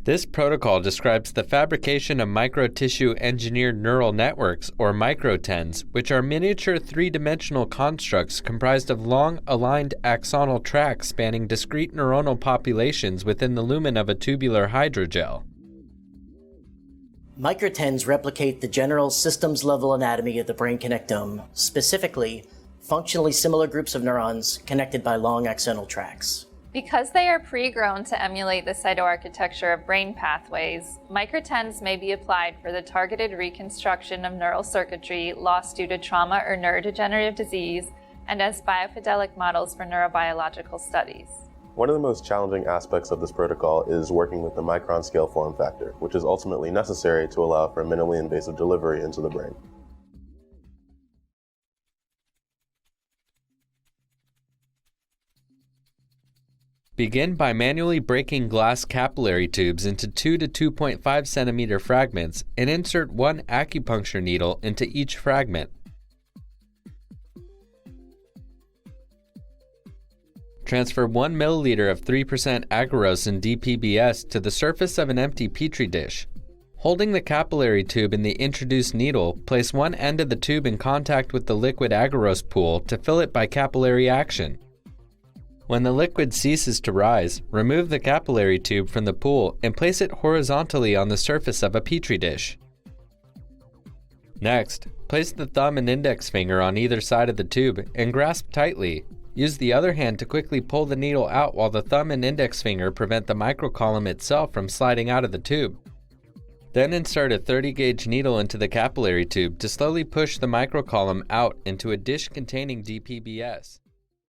This protocol describes the fabrication of microtissue engineered neural networks, or micro-TENs, which are miniature three-dimensional constructs comprised of long, aligned axonal tracts spanning discrete neuronal populations within the lumen of a tubular hydrogel. Micro-TENs replicate the general systems-level anatomy of the brain connectome, specifically functionally similar groups of neurons connected by long axonal tracts. Because they are pre-grown to emulate the cytoarchitecture of brain pathways, micro-TENs may be applied for the targeted reconstruction of neural circuitry lost due to trauma or neurodegenerative disease, and as biofidelic models for neurobiological studies. One of the most challenging aspects of this protocol is working with the micron scale form factor, which is ultimately necessary to allow for minimally invasive delivery into the brain. Begin by manually breaking glass capillary tubes into 2 to 2.5 centimeter fragments and insert one acupuncture needle into each fragment. Transfer 1 milliliter of 3% agarose in DPBS to the surface of an empty petri dish. Holding the capillary tube in the introduced needle, place one end of the tube in contact with the liquid agarose pool to fill it by capillary action. When the liquid ceases to rise, remove the capillary tube from the pool and place it horizontally on the surface of a petri dish. Next, place the thumb and index finger on either side of the tube and grasp tightly. Use the other hand to quickly pull the needle out while the thumb and index finger prevent the microcolumn itself from sliding out of the tube. Then insert a 30-gauge needle into the capillary tube to slowly push the microcolumn out into a dish containing DPBS.